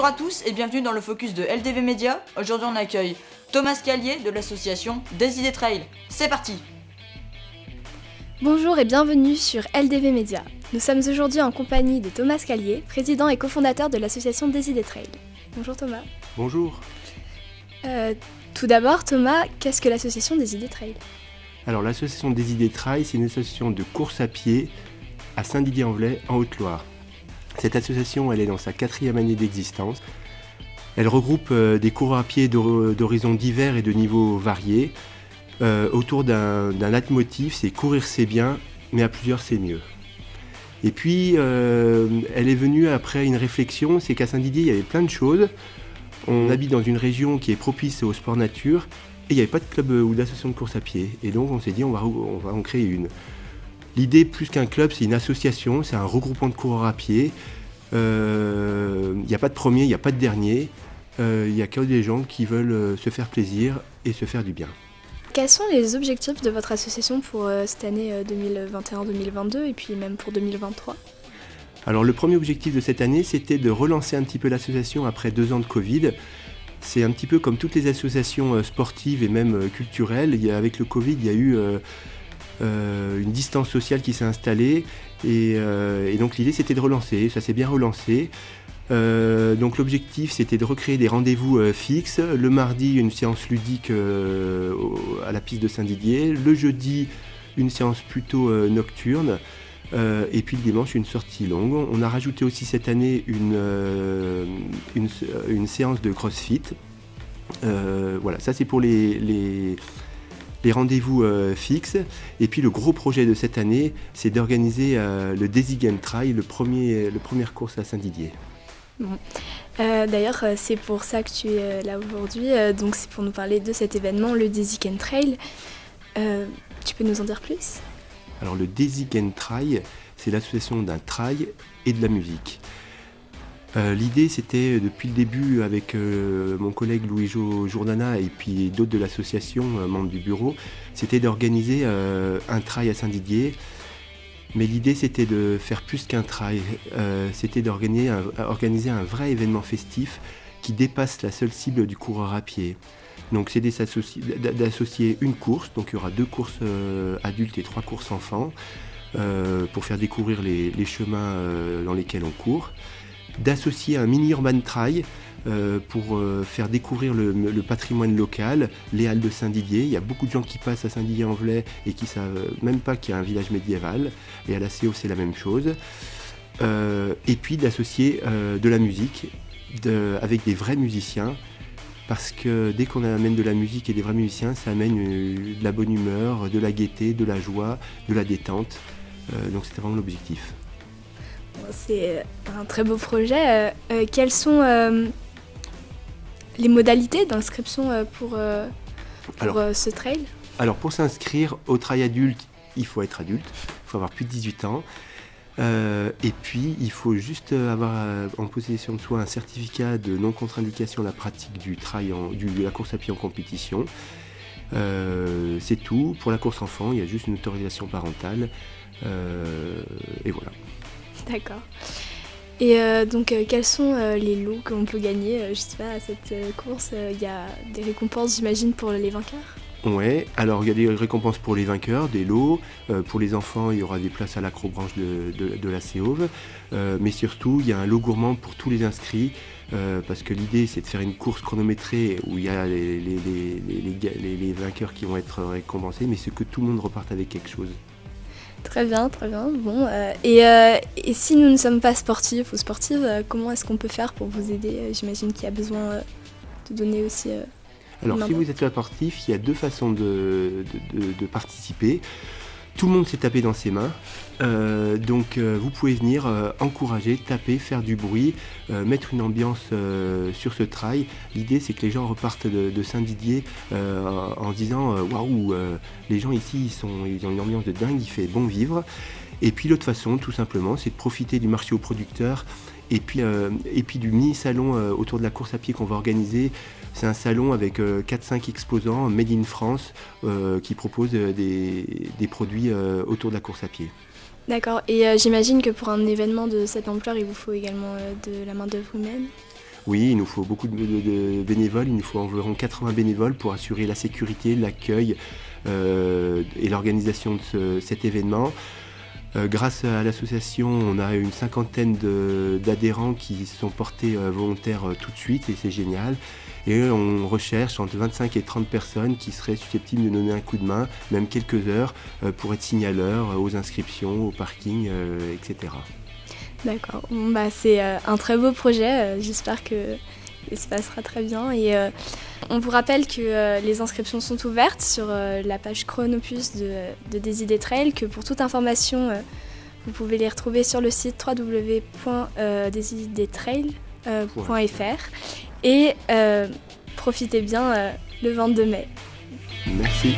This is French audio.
Bonjour à tous et bienvenue dans le focus de LDV Media. Aujourd'hui on accueille Thomas Scalier de l'association Des Idées Trail. C'est parti. Bonjour et bienvenue sur LDV Media. Nous sommes aujourd'hui en compagnie de Thomas Scalier, président et cofondateur de l'association Des Idées Trail. Bonjour Thomas. Bonjour. Tout d'abord Thomas, qu'est-ce que l'association Des Idées Trail ? Alors l'association Des Idées Trail, c'est une association de course à pied à Saint-Didier-en-Velay en Haute-Loire. Cette association, elle est dans sa 4e année d'existence. Elle regroupe des coureurs à pied d'horizons divers et de niveaux variés autour d'un leitmotiv, c'est courir c'est bien, mais à plusieurs c'est mieux. Et puis, elle est venue après une réflexion, c'est qu'à Saint-Didier, il y avait plein de choses. On habite dans une région qui est propice au sport nature et il n'y avait pas de club ou d'association de course à pied. Et donc, on s'est dit, on va en créer une. L'idée, plus qu'un club, c'est une association, c'est un regroupement de coureurs à pied. Il n'y a pas de premier, il n'y a pas de dernier. Il n'y a que des gens qui veulent se faire plaisir et se faire du bien. Quels sont les objectifs de votre association pour cette année 2021-2022 et puis même pour 2023 ? Alors le premier objectif de cette année, c'était de relancer un petit peu l'association après 2 ans de Covid. C'est un petit peu comme toutes les associations sportives et même culturelles. Avec le Covid, il y a eu une distance sociale qui s'est installée et donc l'idée c'était de relancer, ça s'est bien relancé. Donc l'objectif c'était de recréer des rendez-vous fixes. Le mardi une séance ludique à la piste de Saint-Didier, le jeudi une séance plutôt nocturne et puis le dimanche une sortie longue. On a rajouté aussi cette année une séance de CrossFit. Voilà, ça c'est pour les rendez-vous fixes. Et puis le gros projet de cette année, c'est d'organiser le Desigen Trail, la première course à Saint-Didier. Bon. D'ailleurs, c'est pour ça que tu es là aujourd'hui. Donc c'est pour nous parler de cet événement, le Desigen Trail. Tu peux nous en dire plus ? Alors le Desigen Trail, c'est l'association d'un trail et de la musique. L'idée, c'était depuis le début avec mon collègue Louis-Jo Jourdana et puis d'autres de l'association, membres du bureau, c'était d'organiser un trail à Saint-Didier. Mais l'idée, c'était de faire plus qu'un trail. C'était d'organiser un vrai événement festif qui dépasse la seule cible du coureur à pied. Donc c'est d'associer une course, donc il y aura 2 courses adultes et 3 courses enfants, pour faire découvrir les chemins dans lesquels on court. D'associer un mini urban trail pour faire découvrir le patrimoine local, les halles de Saint-Didier. Il y a beaucoup de gens qui passent à Saint-Didier-en-Velay et qui ne savent même pas qu'il y a un village médiéval. Et à la CO, c'est la même chose. Et puis d'associer de la musique avec des vrais musiciens. Parce que dès qu'on amène de la musique et des vrais musiciens, ça amène de la bonne humeur, de la gaieté, de la joie, de la détente. Donc c'était vraiment l'objectif. C'est un très beau projet. Quelles sont les modalités d'inscription pour ce trail ? Alors pour s'inscrire au trail adulte, il faut être adulte, il faut avoir plus de 18 ans. Et puis il faut juste avoir en possession de soi un certificat de non-contre-indication à la pratique du trail, de la course à pied en compétition. C'est tout. Pour la course enfant, il y a juste une autorisation parentale. Et voilà. D'accord. Et donc, quels sont les lots qu'on peut gagner je sais pas, à cette course Il y a des récompenses, j'imagine, pour les vainqueurs ? Ouais, alors il y a des récompenses pour les vainqueurs, des lots. Pour les enfants, il y aura des places à l'acrobranche de la Séauve. Mais surtout, il y a un lot gourmand pour tous les inscrits. Parce que l'idée, c'est de faire une course chronométrée où il y a les vainqueurs qui vont être récompensés, mais c'est que tout le monde reparte avec quelque chose. Très bien, très bien. Bon, et si nous ne sommes pas sportifs ou sportives, comment est-ce qu'on peut faire pour vous aider ? J'imagine qu'il y a besoin de donner aussi... Alors, si vous êtes sportif, il y a 2 façons de participer. Tout le monde s'est tapé dans ses mains. Donc, vous pouvez venir encourager, taper, faire du bruit, mettre une ambiance sur ce trail. L'idée, c'est que les gens repartent de Saint-Didier en se disant « Waouh, les gens ici, ils ont une ambiance de dingue, il fait bon vivre ». Et puis, l'autre façon, tout simplement, c'est de profiter du marché aux producteurs et puis du mini-salon autour de la course à pied qu'on va organiser. C'est un salon avec 4-5 exposants made in France qui proposent des produits autour de la course à pied. D'accord, et j'imagine que pour un événement de cette ampleur, il vous faut également de la main-d'œuvre humaine ? Oui, il nous faut beaucoup de bénévoles, il nous faut environ 80 bénévoles pour assurer la sécurité, l'accueil et l'organisation de cet événement. Grâce à l'association, on a une cinquantaine d'adhérents qui sont portés volontaires tout de suite et c'est génial. Et on recherche entre 25 et 30 personnes qui seraient susceptibles de donner un coup de main, même quelques heures, pour être signaleurs aux inscriptions, au parking, etc. D'accord. Bon, bah, c'est un très beau projet. J'espère que il se passera très bien. Et on vous rappelle que les inscriptions sont ouvertes sur la page Chronopus de Désidé Trail, que pour toute information, vous pouvez les retrouver sur le site www.desidetrail.fr. Et profitez bien le 22 mai. Merci.